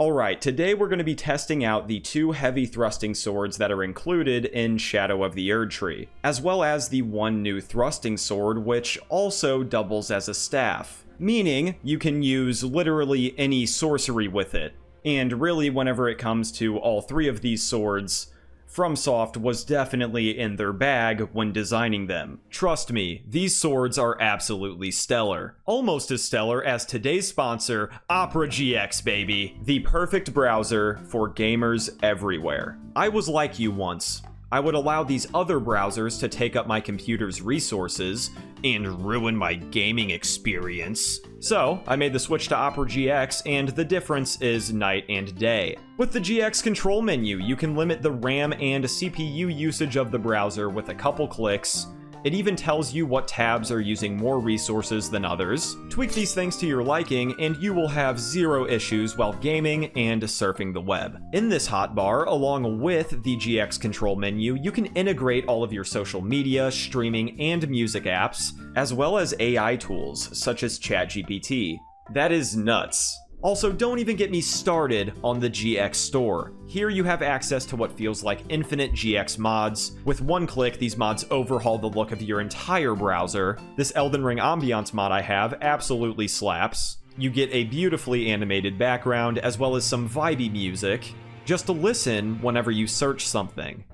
Alright, today we're going to be testing out the 2 heavy thrusting swords that are included in Shadow of the Erdtree, as well as the 1 new thrusting sword which also doubles as a staff, meaning you can use literally any sorcery with it. And really, whenever it comes to all 3 of these swords, FromSoft was definitely in their bag when designing them. Trust me, these swords are absolutely stellar. Almost as stellar as today's sponsor, Opera GX, baby. The perfect browser for gamers everywhere. I was like you once. I would allow these other browsers to take up my computer's resources and ruin my gaming experience. So, I made the switch to Opera GX, and the difference is night and day. With the GX control menu, you can limit the RAM and CPU usage of the browser with a couple clicks. It even tells you what tabs are using more resources than others. Tweak these things to your liking, and you will have 0 issues while gaming and surfing the web. In this hotbar, along with the GX control menu, you can integrate all of your social media, streaming, and music apps, as well as AI tools, such as ChatGPT. That is nuts. Also, don't even get me started on the GX store. Here you have access to what feels like infinite GX mods. With one click, these mods overhaul the look of your entire browser. This Elden Ring ambiance mod I have absolutely slaps. You get a beautifully animated background, as well as some vibey music, just to listen whenever you search something.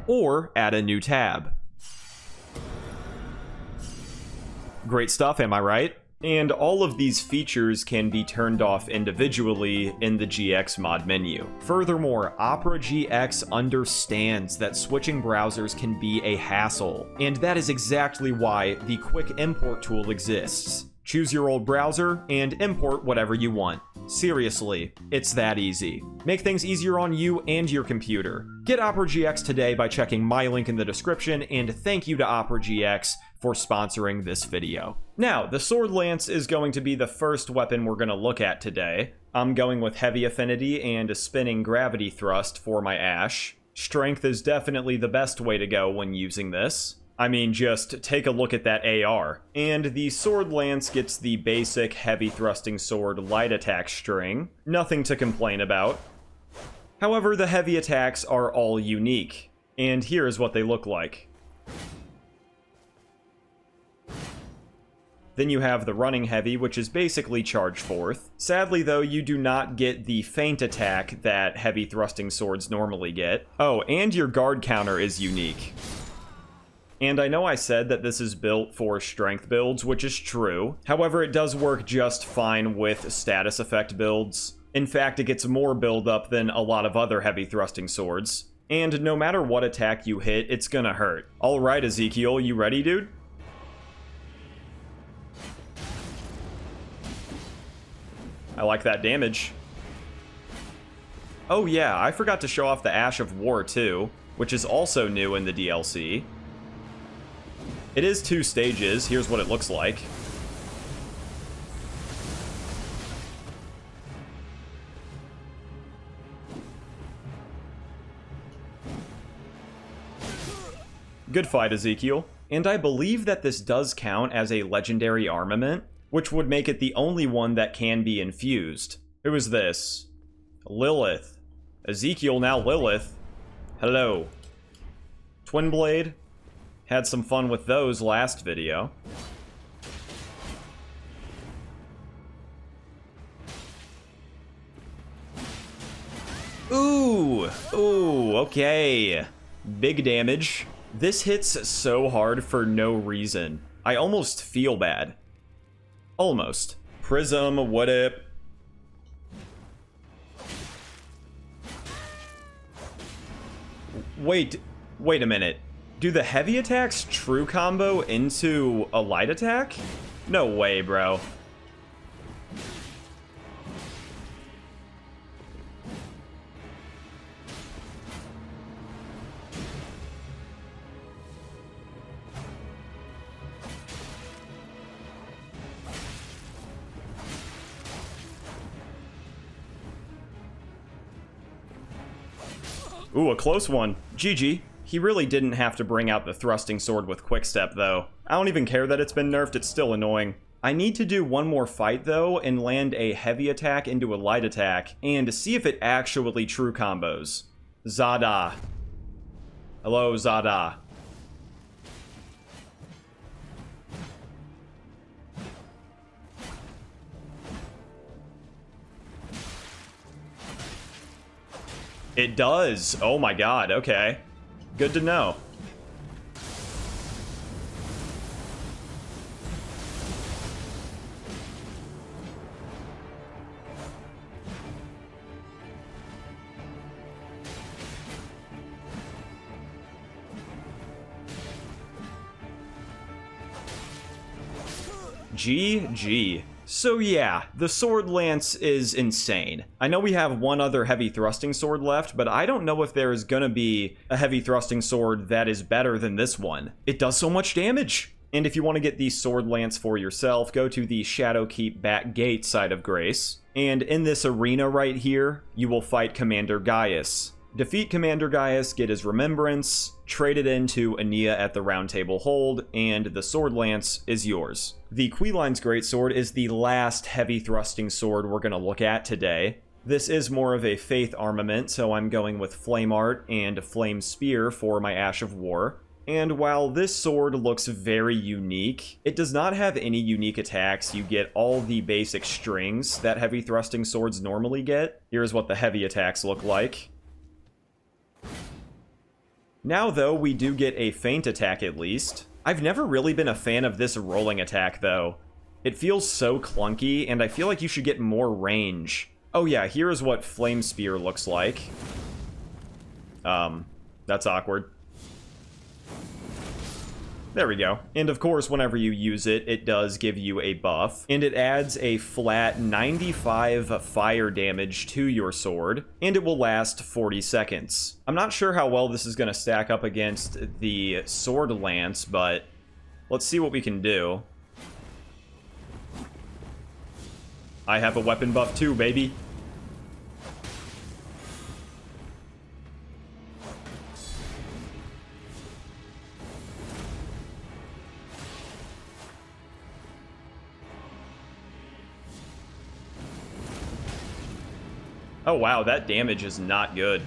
Or add a new tab. Great stuff, am I right? And all of these features can be turned off individually in the GX mod menu. Furthermore, Opera GX understands that switching browsers can be a hassle, and that is exactly why the quick import tool exists. Choose your old browser and import whatever you want. Seriously, it's that easy. Make things easier on you and your computer. Get Opera GX today by checking my link in the description, and thank you to Opera GX for sponsoring this video. Now, the Sword Lance is going to be the first weapon we're going to look at today. I'm going with Heavy Affinity and a Spinning Gravity Thrust for my Ash. Strength is definitely the best way to go when using this. I mean, just take a look at that AR. And the Sword Lance gets the basic heavy thrusting sword light attack string. Nothing to complain about. However, the heavy attacks are all unique. And here is what they look like. Then you have the running heavy, which is basically charge forth. Sadly though, you do not get the feint attack that heavy thrusting swords normally get. Oh, and your guard counter is unique. And I know I said that this is built for strength builds, which is true. However, it does work just fine with status effect builds. In fact, it gets more build up than a lot of other heavy thrusting swords. And no matter what attack you hit, it's gonna hurt. Alright, Ezekiel, you ready, dude? I like that damage. Oh yeah, I forgot to show off the Ash of War too, which is also new in the DLC. It is 2 stages. Here's what it looks like. Good fight, Ezekiel. And I believe that this does count as a legendary armament, which would make it the only one that can be infused. Who is this? Lilith. Ezekiel, now Lilith. Hello. Twin Blade. Had some fun with those last video. Ooh, okay. Big damage. This hits so hard for no reason. I almost feel bad. Almost. Prism, what up? Wait a minute. Do the heavy attacks true combo into a light attack? No way, bro. Ooh, a close one. GG. He really didn't have to bring out the thrusting sword with quickstep, though. I don't even care that it's been nerfed, it's still annoying. I need to do one more fight though and land a heavy attack into a light attack and see if it actually true combos. Zada. Hello, Zada. It does. Oh my god, okay. Good to know. GG. So yeah, the Sword Lance is insane. I know we have one other heavy thrusting sword left, but I don't know if there is gonna be a heavy thrusting sword that is better than this one. It does so much damage. And if you want to get the Sword Lance for yourself, go to the Shadowkeep Back Gate side of Grace. And in this arena right here, you will fight Commander Gaius. Defeat Commander Gaius, get his remembrance, trade it into Aeneas at the Round Table Hold, and the Sword Lance is yours. The Queline's Greatsword is the last heavy thrusting sword we're going to look at today. This is more of a faith armament, so I'm going with Flame Art and Flame Spear for my Ash of War. And while this sword looks very unique, it does not have any unique attacks. You get all the basic strings that heavy thrusting swords normally get. Here's what the heavy attacks look like. Now, though, we do get a feint attack at least. I've never really been a fan of this rolling attack, though. It feels so clunky, and I feel like you should get more range. Oh yeah, here is what Flame Spear looks like. That's awkward. There we go. And of course, whenever you use it, it does give you a buff. And it adds a flat 95 fire damage to your sword. And it will last 40 seconds. I'm not sure how well this is going to stack up against the Sword Lance, but let's see what we can do. I have a weapon buff too, baby. Oh wow, that damage is not good.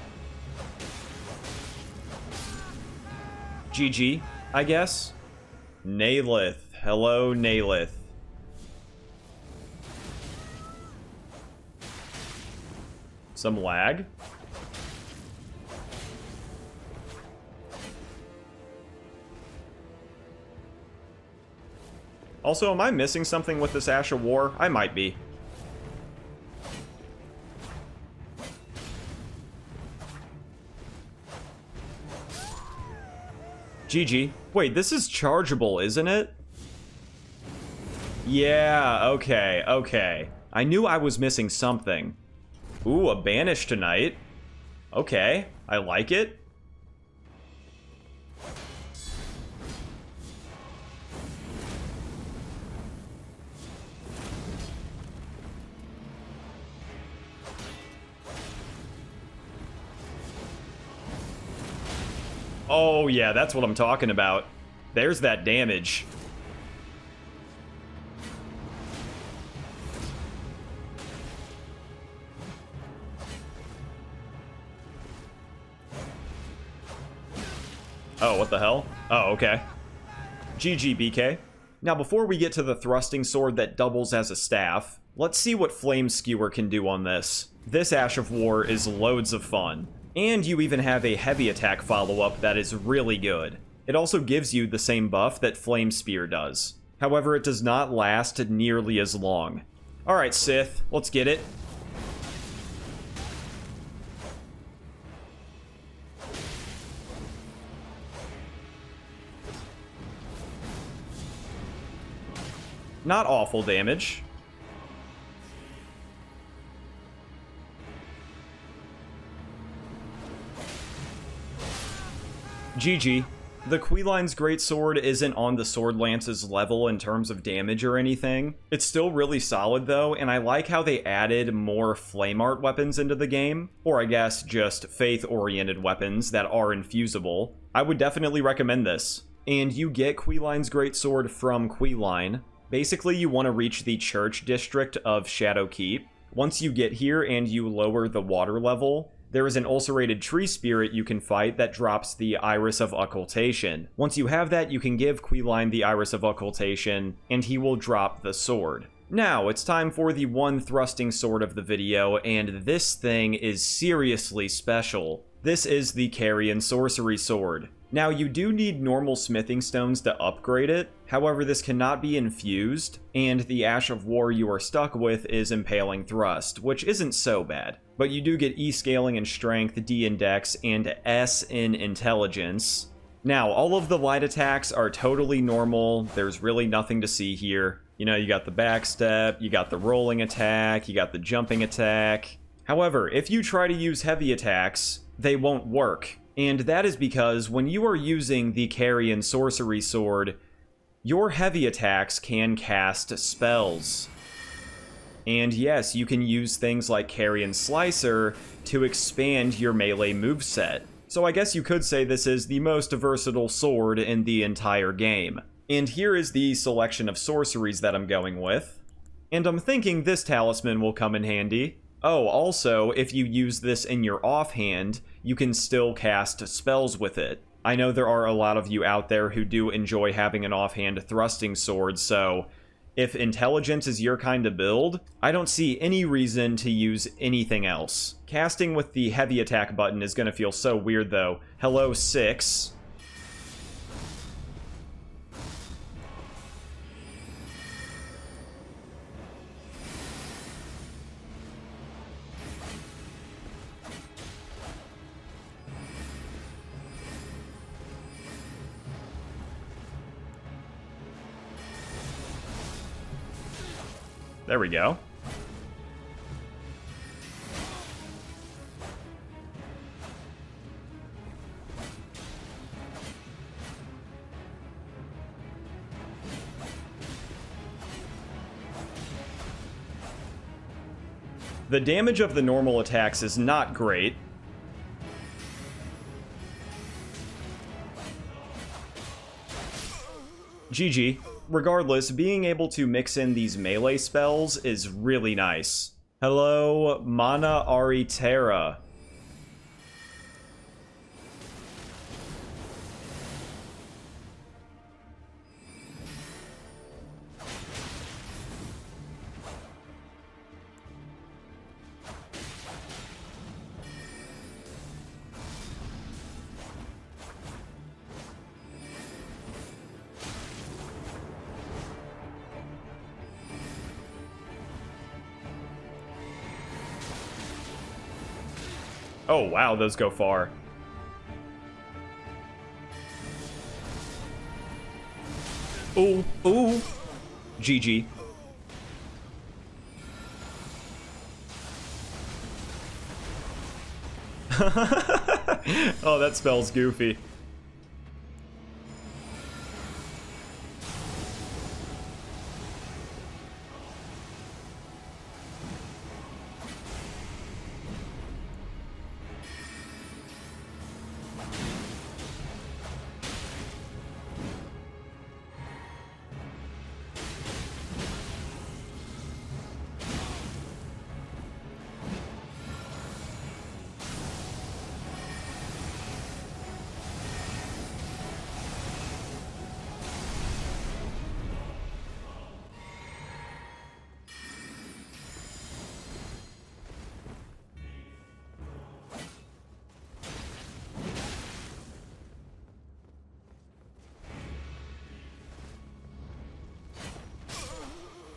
GG, I guess. Naylith. Hello, Naylith. Some lag. Also, am I missing something with this Ash of War? I might be. GG. Wait, this is chargeable, isn't it? Yeah, okay, okay. I knew I was missing something. Ooh, a banish tonight. Okay, I like it. Oh yeah, that's what I'm talking about. There's that damage. Oh, what the hell? Oh, okay. GG, BK. Now, before we get to the thrusting sword that doubles as a staff, let's see what Flame Skewer can do on this. This Ash of War is loads of fun. And you even have a heavy attack follow-up that is really good. It also gives you the same buff that Flame Spear does. However, it does not last nearly as long. Alright, Sith, let's get it. Not awful damage. GG. The Queline's Greatsword isn't on the Sword Lance's level in terms of damage or anything. It's still really solid though, and I like how they added more flame art weapons into the game, or I guess just faith-oriented weapons that are infusible. I would definitely recommend this. And you get Queline's Greatsword from Queline. Basically, you want to reach the church district of Shadow Keep. Once you get here and you lower the water level, there is an ulcerated tree spirit you can fight that drops the Iris of Occultation. Once you have that, you can give Queeline the Iris of Occultation, and he will drop the sword. Now, it's time for the one thrusting sword of the video, and this thing is seriously special. This is the Carrion Sorcery Sword. Now, you do need normal smithing stones to upgrade it, however this cannot be infused, and the Ash of War you are stuck with is Impaling Thrust, which isn't so bad. But you do get E scaling in Strength, D in Dex, and S in Intelligence. Now, all of the light attacks are totally normal, there's really nothing to see here. You know, you got the backstep, you got the rolling attack, you got the jumping attack. However, if you try to use heavy attacks, they won't work. And that is because when you are using the Carrion Sorcery Sword, your heavy attacks can cast spells. And yes, you can use things like Carrion Slicer to expand your melee moveset. So I guess you could say this is the most versatile sword in the entire game. And here is the selection of sorceries that I'm going with. And I'm thinking this talisman will come in handy. Oh, also, if you use this in your offhand, you can still cast spells with it. I know there are a lot of you out there who do enjoy having an offhand thrusting sword, so if intelligence is your kind of build, I don't see any reason to use anything else. Casting with the heavy attack button is going to feel so weird though. Hello, 6. There we go. The damage of the normal attacks is not great. GG. Regardless, being able to mix in these melee spells is really nice. Hello, Mana Ari Terra. Oh wow, those go far. Ooh, ooh. GG. Oh, that spell's goofy.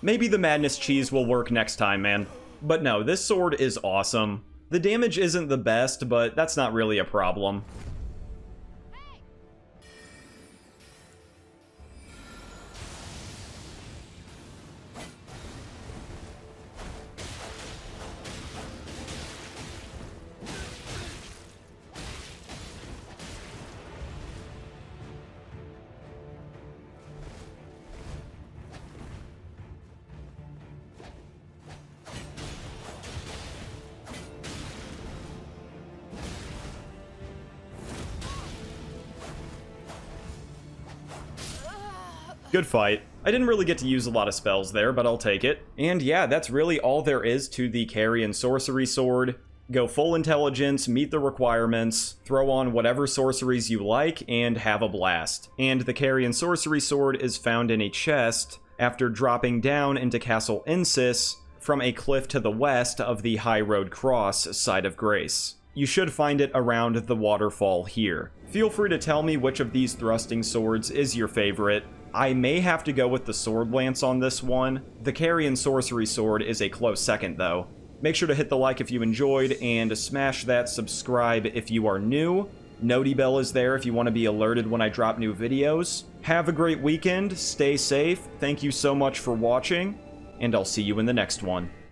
Maybe the Madness Cheese will work next time, man. But no, this sword is awesome. The damage isn't the best, but that's not really a problem. Good fight. I didn't really get to use a lot of spells there, but I'll take it. And yeah, that's really all there is to the Carry and Sorcery Sword. Go full intelligence, meet the requirements, throw on whatever sorceries you like, and have a blast. And the Carry and Sorcery Sword is found in a chest after dropping down into Castle Insis from a cliff to the west of the High Road Cross side of Grace. You should find it around the waterfall here. Feel free to tell me which of these thrusting swords is your favorite. I may have to go with the Sword Lance on this one. The Carry and Sorcery Sword is a close second though. Make sure to hit the like if you enjoyed, and smash that subscribe if you are new. Noti bell is there if you want to be alerted when I drop new videos. Have a great weekend, stay safe, thank you so much for watching, and I'll see you in the next one.